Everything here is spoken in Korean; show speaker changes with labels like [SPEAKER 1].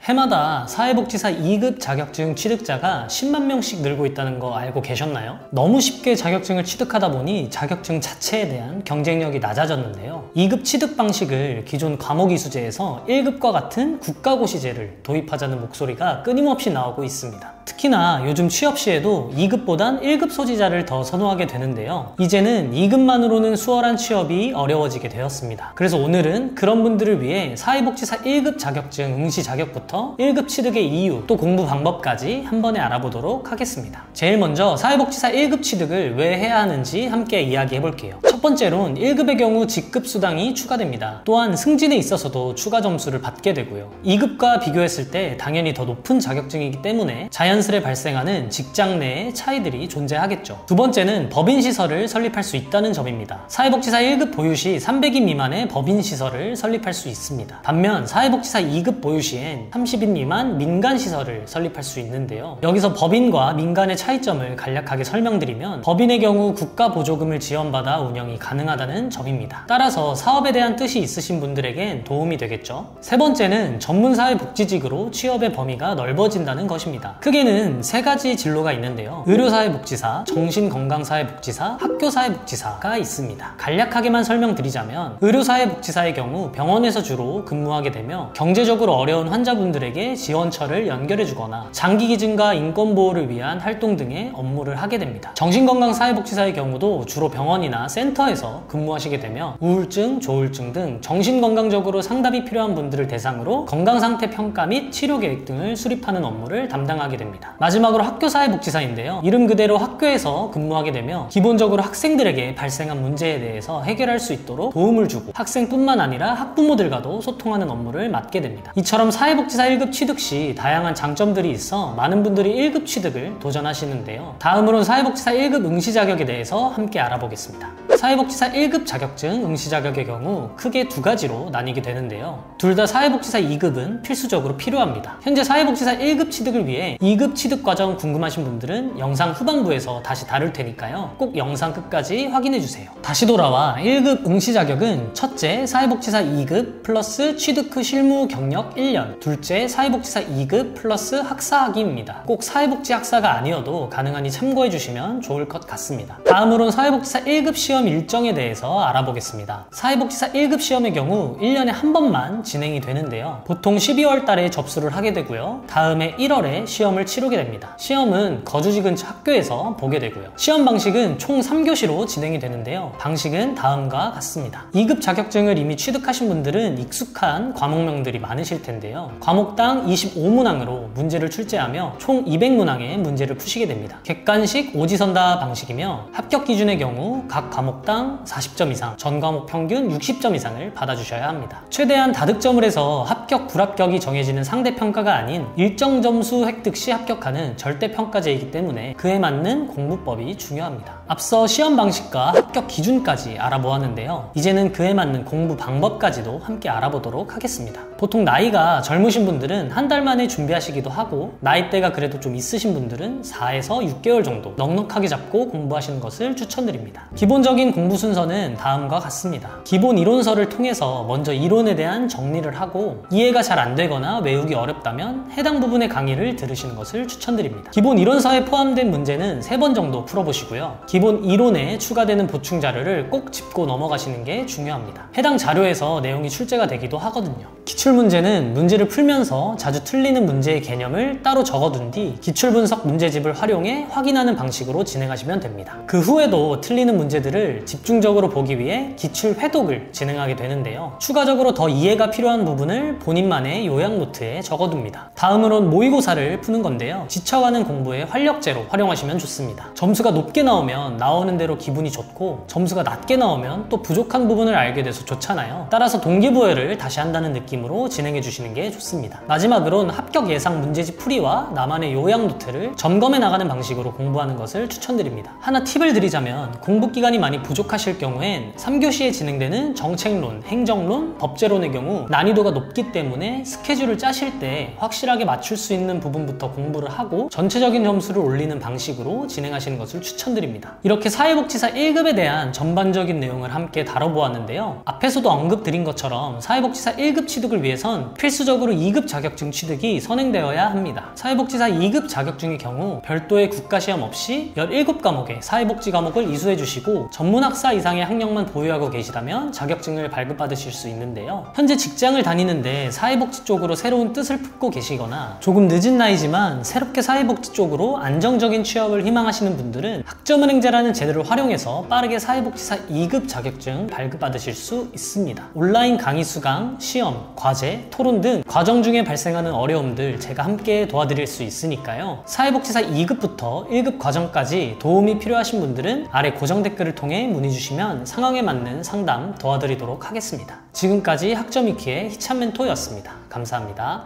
[SPEAKER 1] 해마다 사회복지사 2급 자격증 취득자가 10만 명씩 늘고 있다는 거 알고 계셨나요? 너무 쉽게 자격증을 취득하다 보니 자격증 자체에 대한 경쟁력이 낮아졌는데요. 2급 취득 방식을 기존 과목이수제에서 1급과 같은 국가고시제를 도입하자는 목소리가 끊임없이 나오고 있습니다. 특히나 요즘 취업 시에도 2급보단 1급 소지자를 더 선호하게 되는데요. 이제는 2급만으로는 수월한 취업이 어려워지게 되었습니다. 그래서 오늘은 그런 분들을 위해 사회복지사 1급 자격증 응시 자격부터 1급 취득의 이유, 또 공부 방법까지 한 번에 알아보도록 하겠습니다. 제일 먼저 사회복지사 1급 취득을 왜 해야 하는지 함께 이야기해 볼게요. 첫 번째론 1급의 경우 직급 수당이 추가됩니다. 또한 승진에 있어서도 추가 점수를 받게 되고요. 2급과 비교했을 때 당연히 더 높은 자격증이기 때문에 자연스레 발생하는 직장 내의 차이들이 존재하겠죠. 두 번째는 법인시설을 설립할 수 있다는 점입니다. 사회복지사 1급 보유 시 300인 미만의 법인시설을 설립할 수 있습니다. 반면 사회복지사 2급 보유 시엔 30인 미만 민간시설을 설립할 수 있는데요. 여기서 법인과 민간의 차이점을 간략하게 설명드리면 법인의 경우 국가보조금을 지원받아 운영이 가능하다는 점입니다. 따라서 사업에 대한 뜻이 있으신 분들에겐 도움이 되겠죠. 세 번째는 전문사회복지직으로 취업의 범위가 넓어진다는 것입니다. 크게는 세 가지 진로가 있는데요. 의료사회복지사, 정신건강사회복지사, 학교사회복지사가 있습니다. 간략하게만 설명드리자면 의료사회복지사의 경우 병원에서 주로 근무하게 되며 경제적으로 어려운 환자분들에게 지원처를 연결해주거나 장기기증과 인권보호를 위한 활동 등의 업무를 하게 됩니다. 정신건강사회복지사의 경우도 주로 병원이나 센터에서 근무하시게 되며 우울증, 조울증 등 정신건강적으로 상담이 필요한 분들을 대상으로 건강상태 평가 및 치료계획 등을 수립하는 업무를 담당하게 됩니다. 마지막으로 학교사회복지사인데요. 이름 그대로 학교에서 근무하게 되며 기본적으로 학생들에게 발생한 문제에 대해서 해결할 수 있도록 도움을 주고 학생뿐만 아니라 학부모들과도 소통하는 업무를 맡게 됩니다. 이처럼 사회복지사 1급 취득 시 다양한 장점들이 있어 많은 분들이 1급 취득을 도전하시는데요. 다음으로는 사회복지사 1급 응시 자격에 대해서 함께 알아보겠습니다. 사회복지사 1급 자격증 응시 자격의 경우 크게 두 가지로 나뉘게 되는데요. 둘 다 사회복지사 2급은 필수적으로 필요합니다. 현재 사회복지사 1급 취득을 위해 2급 취득 과정 궁금하신 분들은 영상 후반부에서 다시 다룰 테니까요. 꼭 영상 끝까지 확인해주세요. 다시 돌아와 1급 응시 자격은 첫째, 사회복지사 2급 플러스 취득 후 실무 경력 1년, 둘째, 사회복지사 2급 플러스 학사학위입니다. 꼭 사회복지 학사가 아니어도 가능하니 참고해주시면 좋을 것 같습니다. 다음으로는 사회복지사 1급 시험 일정에 대해서 알아보겠습니다. 사회복지사 1급 시험의 경우 1년에 한 번만 진행이 되는데요. 보통 12월 달에 접수를 하게 되고요. 다음해 1월에 시험을 치르게 됩니다. 시험은 거주지 근처 학교에서 보게 되고요. 시험 방식은 총 3교시로 진행이 되는데요. 방식은 다음과 같습니다. 2급 자격증을 이미 취득하신 분들은 익숙한 과목명들이 많으실 텐데요. 과목당 25문항으로 문제를 출제하며 총 200문항의 문제를 푸시게 됩니다. 객관식 오지선다 방식이며 합격 기준의 경우 각 과목당 40점 이상, 전 과목 평균 60점 이상을 받아주셔야 합니다. 최대한 다득점을 해서 합격, 불합격이 정해지는 상대평가가 아닌 일정 점수 획득 시 합격하는 절대평가제이기 때문에 그에 맞는 공부법이 중요합니다. 앞서 시험 방식과 합격 기준까지 알아보았는데요. 이제는 그에 맞는 공부 방법까지도 함께 알아보도록 하겠습니다. 보통 나이가 젊으신 분들은 한 달 만에 준비하시기도 하고 나이대가 그래도 좀 있으신 분들은 4에서 6개월 정도 넉넉하게 잡고 공부하시는 것을 추천드립니다. 기본적인 공부 순서는 다음과 같습니다. 기본 이론서를 통해서 먼저 이론에 대한 정리를 하고 이해가 잘 안 되거나 외우기 어렵다면 해당 부분의 강의를 들으시는 것을 추천드립니다. 기본 이론서에 포함된 문제는 3번 정도 풀어보시고요. 기본 이론에 추가되는 보충 자료를 꼭 짚고 넘어가시는 게 중요합니다. 해당 자료에서 내용이 출제가 되기도 하거든요. 기출문제는 문제를 풀면서 자주 틀리는 문제의 개념을 따로 적어둔 뒤 기출분석 문제집을 활용해 확인하는 방식으로 진행하시면 됩니다. 그 후에도 틀리는 문제들을 집중적으로 보기 위해 기출 회독을 진행하게 되는데요. 추가적으로 더 이해가 필요한 부분을 본인만의 요약 노트에 적어둡니다. 다음으론 모의고사를 푸는 건데요. 지쳐가는 공부에 활력제로 활용하시면 좋습니다. 점수가 높게 나오면 나오는 대로 기분이 좋고 점수가 낮게 나오면 또 부족한 부분을 알게 돼서 좋잖아요. 따라서 동기부여를 다시 한다는 느낌으로 진행해 주시는 게 좋습니다. 마지막으론 합격 예상 문제집 풀이와 나만의 요약 노트를 점검해 나가는 방식으로 공부하는 것을 추천드립니다. 하나 팁을 드리자면 공부 기간이 많이 부족하실 경우엔 3교시에 진행되는 정책론, 행정론, 법제론의 경우 난이도가 높기 때문에 스케줄을 짜실 때 확실하게 맞출 수 있는 부분부터 공부를 하고 전체적인 점수를 올리는 방식으로 진행하시는 것을 추천드립니다. 이렇게 사회복지사 1급에 대한 전반적인 내용을 함께 다뤄보았는데요. 앞에서도 언급드린 것처럼 사회복지사 1급 취득을 위해선 필수적으로 2급 자격증 취득이 선행되어야 합니다. 사회복지사 2급 자격증의 경우 별도의 국가시험 없이 17과목의 사회복지 과목을 이수해 주시고 전문학사 이상의 학력만 보유하고 계시다면 자격증을 발급받으실 수 있는데요. 현재 직장을 다니는데 사회복지 쪽으로 새로운 뜻을 품고 계시거나 조금 늦은 나이지만 새롭게 사회복지 쪽으로 안정적인 취업을 희망하시는 분들은 학점은행제라는 제도를 활용해서 빠르게 사회복지사 2급 자격증 발급받으실 수 있습니다. 온라인 강의 수강, 시험, 과제, 토론 등 과정 중에 발생하는 어려움들 제가 함께 도와드릴 수 있으니까요. 사회복지사 2급부터 1급 과정까지 도움이 필요하신 분들은 아래 고정 댓글을 통해 문의 주시면 상황에 맞는 상담 도와드리도록 하겠습니다. 지금까지 학점 2키의 희찬 멘토였습니다. 감사합니다.